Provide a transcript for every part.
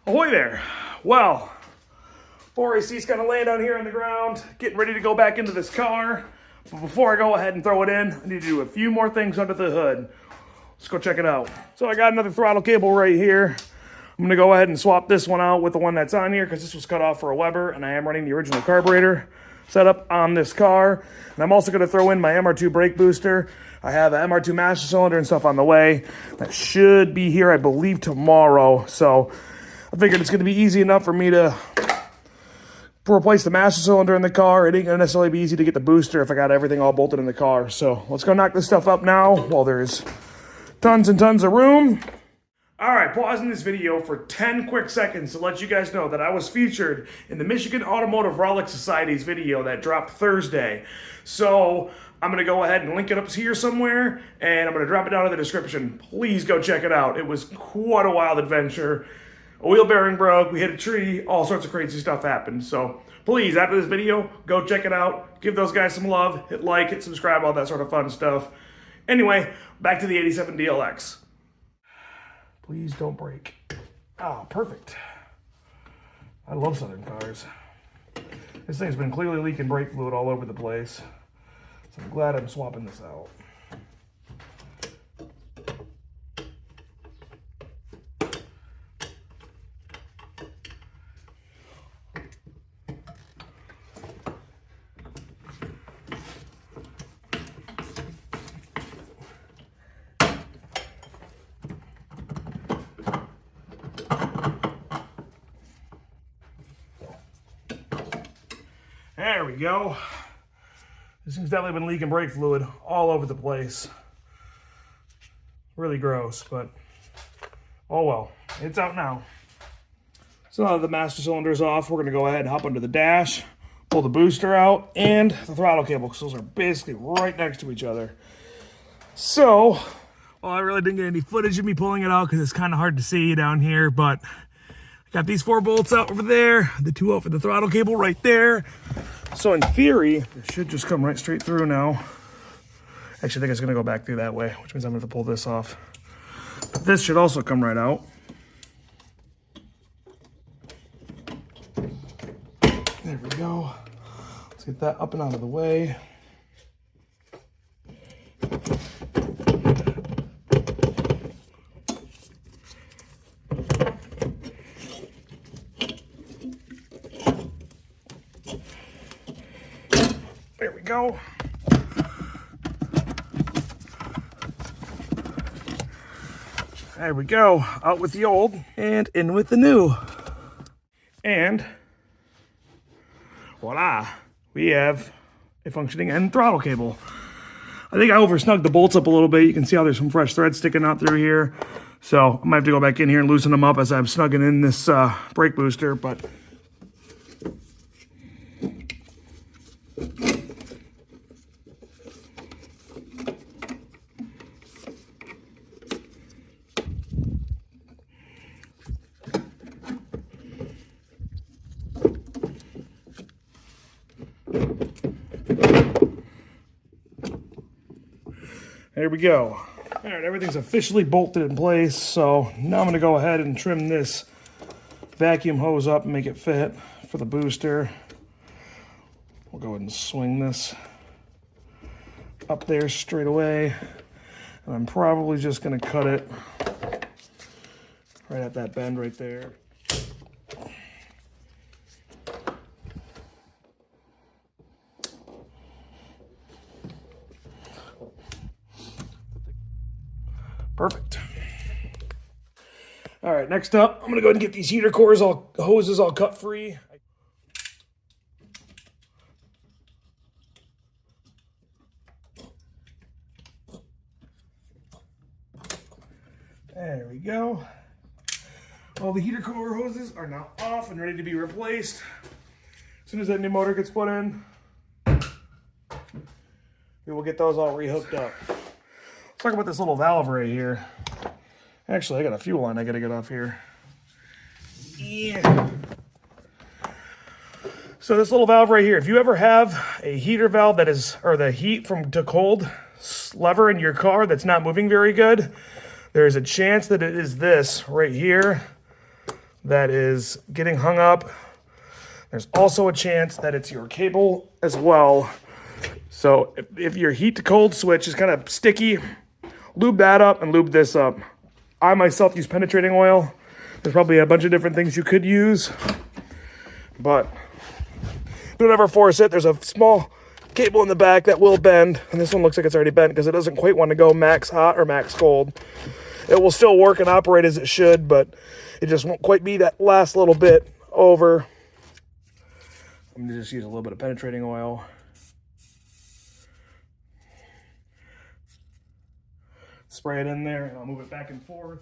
Ahoy there. Well, 4A-C's kind of laying down here on the ground, getting ready to go back into this car. But before I go ahead and throw it in, I need to do a few more things under the hood. Let's go check it out. So I got another throttle cable right here. I'm gonna go ahead and swap this one out with the one that's on here because this was cut off for a Weber, and I am running the original carburetor setup on this car. And I'm also gonna throw in my MR2 brake booster. I have an MR2 master cylinder and stuff on the way. That should be here, I believe, tomorrow. So I figured it's gonna be easy enough for me to replace the master cylinder in the car. It ain't gonna necessarily be easy to get the booster if I got everything all bolted in the car. So let's go knock this stuff up now while there's tons and tons of room. All right, pausing this video for 10 quick seconds to let you guys know that I was featured in the Michigan Automotive Relic Society's video that dropped Thursday. So I'm gonna go ahead and link it up here somewhere, and I'm gonna drop it down in the description. Please go check it out. It was quite a wild adventure. A wheel bearing broke, we hit a tree, all sorts of crazy stuff happened. So please, after this video, go check it out. Give those guys some love, hit like, hit subscribe, all that sort of fun stuff. Anyway, back to the 87 DLX. Please don't break. Oh, perfect. I love Southern cars. This thing's been clearly leaking brake fluid all over the place. So I'm glad I'm swapping this out. There we go. This thing's definitely been leaking brake fluid all over the place. Really gross, but oh well, it's out now. So now that the master cylinder's off, we're gonna go ahead and hop under the dash, pull the booster out, and the throttle cable, because those are basically right next to each other. So, well, I really didn't get any footage of me pulling it out because it's kind of hard to see down here, but I got these 4 bolts out over there, the 2 out for the throttle cable right there. So in theory, it should just come right straight through now. Actually, I think it's gonna go back through that way, which means I'm gonna have to pull this off. But this should also come right out. There we go. Let's get that up and out of the way. There we go. There we go. Out with the old and in with the new. And voila, we have a functioning end throttle cable. I think I oversnugged the bolts up a little bit. You can see how there's some fresh threads sticking out through here. So I might have to go back in here and loosen them up as I'm snugging in this brake booster, but there we go. All right, everything's officially bolted in place. So now I'm gonna go ahead and trim this vacuum hose up and make it fit for the booster. We'll go ahead and swing this up there straight away. And I'm probably just gonna cut it right at that bend right there. Perfect. All right, next up, I'm gonna go ahead and get these heater cores, hoses all cut free. There we go. All the heater core hoses are now off and ready to be replaced. As soon as that new motor gets put in, we will get those all rehooked up. Let's talk about this little valve right here. Actually, I got a fuel line I gotta get off here. Yeah. So this little valve right here, if you ever have a heater valve that is, or the heat from to cold lever in your car that's not moving very good, there's a chance that it is this right here that is getting hung up. There's also a chance that it's your cable as well. So if your heat to cold switch is kind of sticky, lube that up and lube this up. I myself use penetrating oil. There's probably a bunch of different things you could use, but don't ever force it. There's a small cable in the back that will bend, and this one looks like it's already bent because it doesn't quite want to go max hot or max cold. It will still work and operate as it should, but it just won't quite be that last little bit over. I'm gonna just use a little bit of penetrating oil. Spray it in there, and I'll move it back and forth.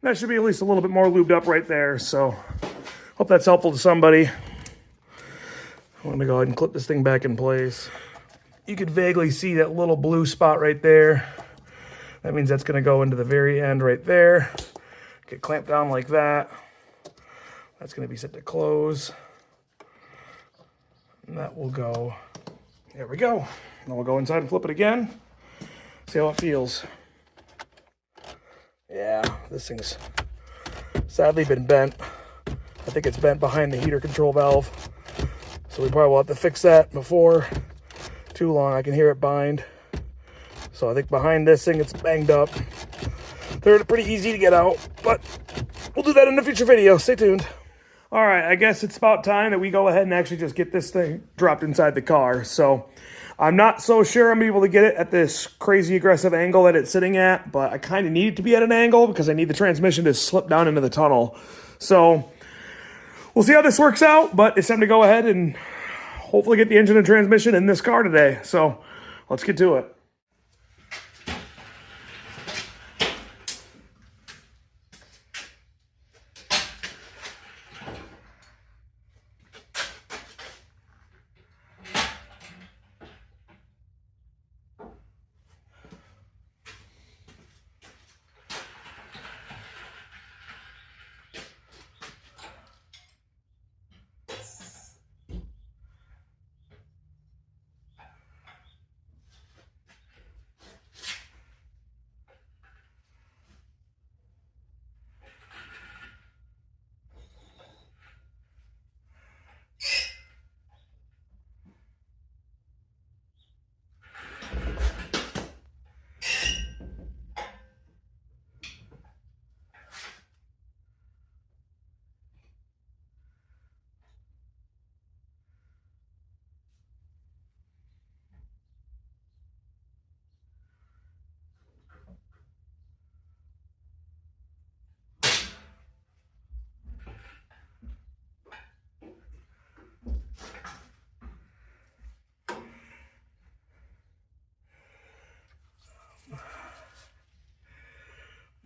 That should be at least a little bit more lubed up right there, so hope that's helpful to somebody. I'm gonna go ahead and clip this thing back in place. You could vaguely see that little blue spot right there. That means that's gonna go into the very end right there. Get clamped down like that. That's gonna be set to close. And that will go, there we go. Now we'll go inside and flip it again. See how it feels. Yeah, this thing's sadly been bent. I think it's bent behind the heater control valve. So we probably will have to fix that before too long. I can hear it bind. So I think behind this thing it's banged up. They're pretty easy to get out, but we'll do that in a future video. Stay tuned. All right, I guess it's about time that we go ahead and actually just get this thing dropped inside the car. So I'm not so sure I'm able to get it at this crazy aggressive angle that it's sitting at, but I kind of need it to be at an angle because I need the transmission to slip down into the tunnel. So we'll see how this works out, but it's time to go ahead and hopefully get the engine and transmission in this car today. So let's get to it.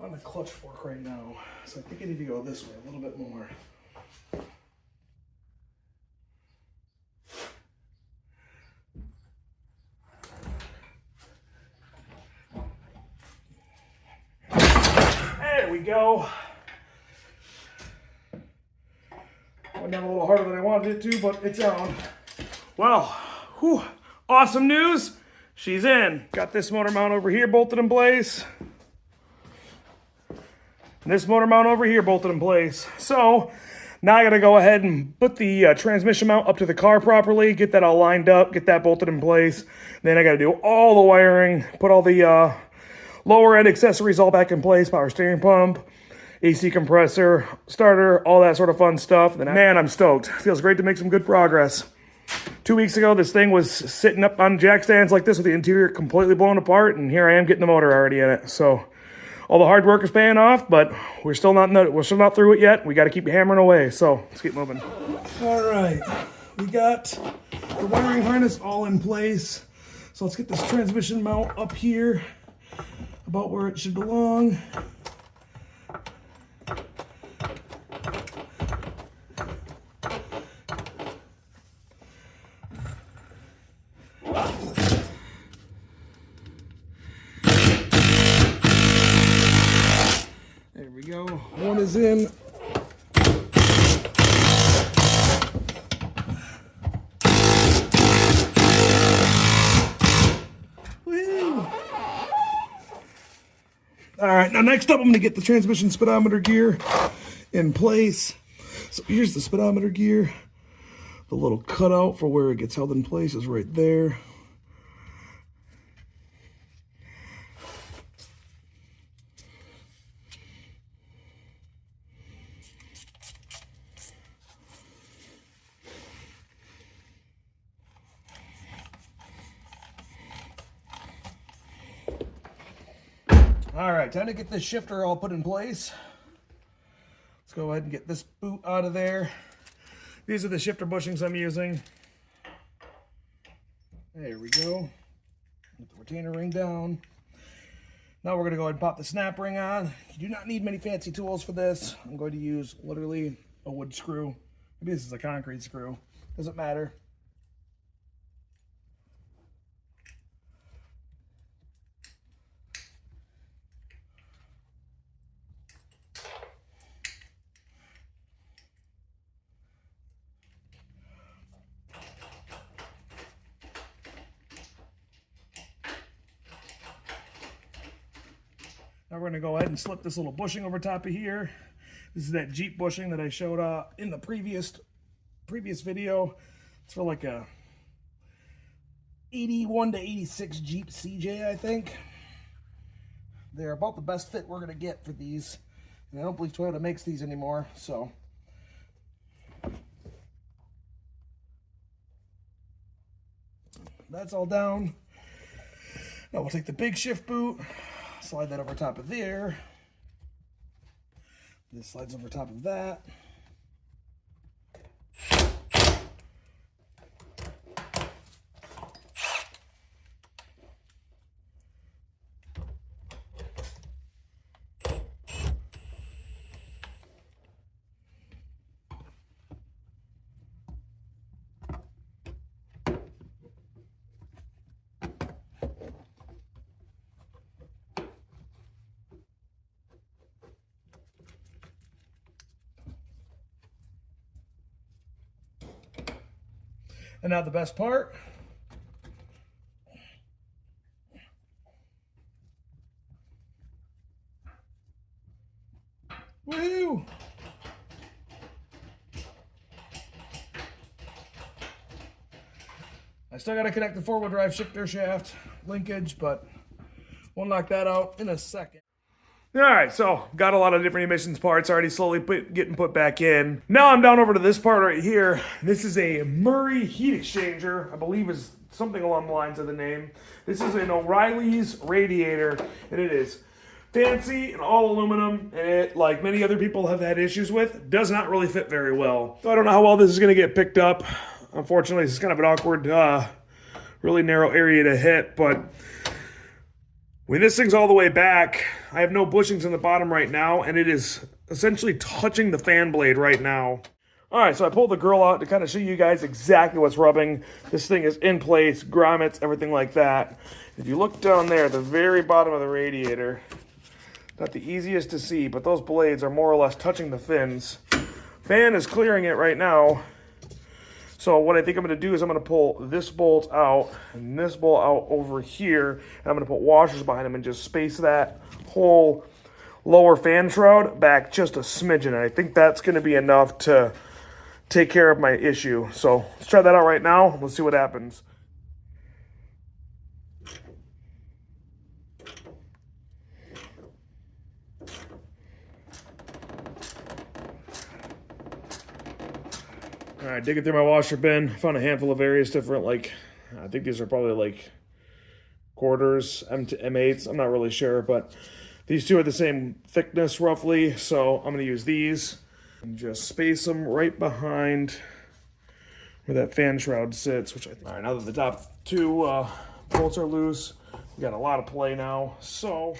I'm on the clutch fork right now, so I think I need to go this way a little bit more. There we go. Went down a little harder than I wanted it to, but it's on. Well, whew, awesome news. She's in. Got this motor mount over here bolted in place. And this motor mount over here bolted in place. So now I gotta go ahead and put the transmission mount up to the car properly, get that all lined up, get that bolted in place. Then I gotta do all the wiring, put all the lower end accessories all back in place, power steering pump, AC compressor, starter, all that sort of fun stuff. And man, I'm stoked. Feels great to make some good progress. 2 weeks ago, this thing was sitting up on jack stands like this with the interior completely blown apart, and here I am getting the motor already in it. So all the hard work is paying off, but we're still not through it yet. We got to keep hammering away. So let's keep moving. All right, we got the wiring harness all in place. So let's get this transmission mount up here, about where it should belong. There we go. One is in. All right, now next up, I'm gonna get the transmission speedometer gear in place. So here's the speedometer gear. The little cutout for where it gets held in place is right there. All right, time to get this shifter all put in place. Let's go ahead and get this boot out of there. These are the shifter bushings I'm using. There we go. Get the retainer ring down. Now we're going to go ahead and pop the snap ring on. You do not need many fancy tools for this. I'm going to use literally a wood screw. Maybe this is a concrete screw. Doesn't matter. Now we're going to go ahead and slip this little bushing over top of here. This is that Jeep bushing that I showed in the previous video. It's for like a 81 to 86 Jeep CJ, I think. They're about the best fit we're going to get for these. And I don't believe Toyota makes these anymore, so. That's all down. Now we'll take the big shift boot. Slide that over top of there. This slides over top of that. And now the best part. Woohoo! I still got to connect the four-wheel drive shifter shaft linkage, but we'll knock that out in a second. All right, so got a lot of different emissions parts already slowly getting put back in. Now I'm down over to this part right here. This is a Murray heat exchanger, I believe is something along the lines of the name. This is an O'Reilly's Radiator, and it is fancy and all aluminum, and it, like many other people have had issues with, does not really fit very well. So I don't know how well this is gonna get picked up. Unfortunately, this is kind of an awkward, really narrow area to hit, but when this thing's all the way back, I have no bushings in the bottom right now, and it is essentially touching the fan blade right now. All right, so I pulled the grill out to kind of show you guys exactly what's rubbing. This thing is in place, grommets, everything like that. If you look down there at the very bottom of the radiator, not the easiest to see, but those blades are more or less touching the fins. Fan is clearing it right now. So what I think I'm going to do is I'm going to pull this bolt out and this bolt out over here. And I'm going to put washers behind them and just space that whole lower fan shroud back just a smidgen. And I think that's going to be enough to take care of my issue. So let's try that out right now. Let's see what happens. All right, digging through my washer bin, found a handful of various different, like, I think these are probably like quarters, M8s, I'm not really sure, but these two are the same thickness roughly, so I'm gonna use these and just space them right behind where that fan shroud sits, which I think, all right, now that the top two bolts are loose, we got a lot of play now, so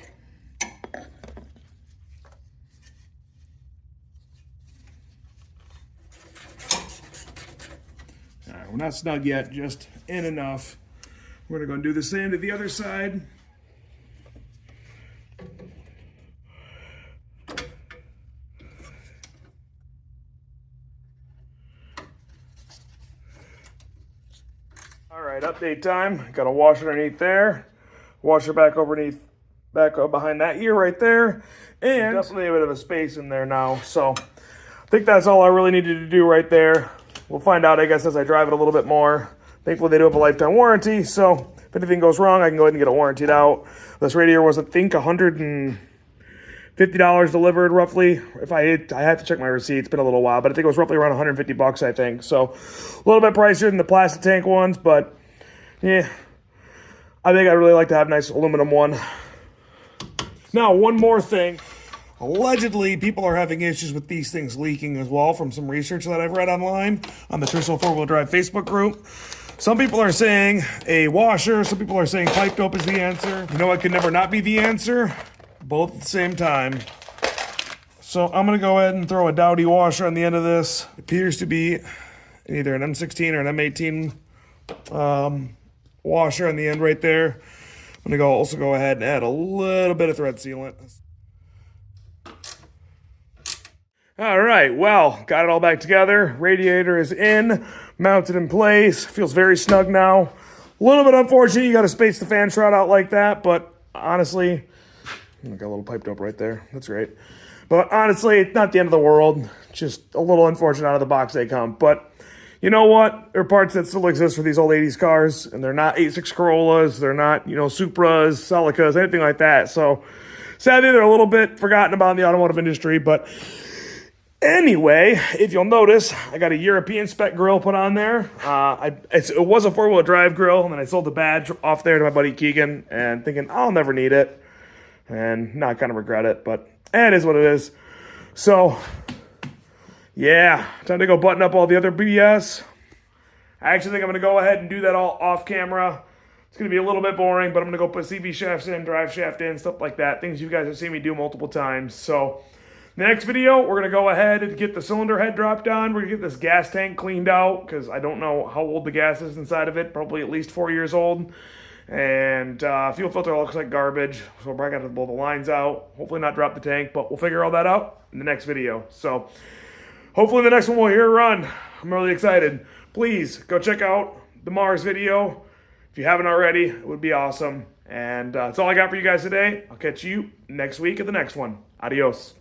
we're not snug yet, just in enough. We're gonna go and do the same to the other side. All right, update time. Got a washer underneath there, washer back underneath back up behind that ear right there. And definitely a bit of a space in there now. So I think that's all I really needed to do right there. We'll find out, I guess, as I drive it a little bit more. Thankfully, they do have a lifetime warranty. So if anything goes wrong, I can go ahead and get it warrantied out. This radiator was, I think, $150 delivered roughly. I have to check my receipt. It's been a little while, but I think it was roughly around 150 bucks, I think. So a little bit pricier than the plastic tank ones, but yeah, I think I'd really like to have a nice aluminum one. Now, one more thing. Allegedly, people are having issues with these things leaking as well from some research that I've read online on the Tercel 4-wheel drive Facebook group. Some people are saying a washer. Some people are saying pipe dope is the answer. You know what could never not be the answer? Both at the same time. So I'm going to go ahead and throw a Dowdy washer on the end of this. It appears to be either an M16 or an M18 washer on the end right there. I'm going to also go ahead and add a little bit of thread sealant. All right, well, got it all back together. Radiator is in, mounted in place. Feels very snug now. A little bit unfortunate you got to space the fan shroud out like that, but honestly, I got a little pipe dope right there. That's great. But honestly, it's not the end of the world. Just a little unfortunate out of the box they come. But you know what? There are parts that still exist for these old 80s cars, and they're not 86 Corollas. They're not, Supras, Celicas, anything like that. So sadly, they're a little bit forgotten about in the automotive industry, but anyway, if you'll notice, I got a European spec grill put on there. It was a 4-wheel drive grill, and then I sold the badge off there to my buddy Keegan, and thinking I'll never need it, and now I kind of regret it, but it is what it is. So, yeah, time to go button up all the other BS. I actually think I'm going to go ahead and do that all off camera. It's going to be a little bit boring, but I'm going to go put CV shafts in, drive shaft in, stuff like that. Things you guys have seen me do multiple times. So the next video, we're going to go ahead and get the cylinder head dropped on. We're going to get this gas tank cleaned out because I don't know how old the gas is inside of it. Probably at least 4 years old. And fuel filter looks like garbage. So we're probably going to blow the lines out. Hopefully not drop the tank, but we'll figure all that out in the next video. So hopefully the next one we'll hear a run. I'm really excited. Please go check out the Mars video. If you haven't already, it would be awesome. And that's all I got for you guys today. I'll catch you next week at the next one. Adios.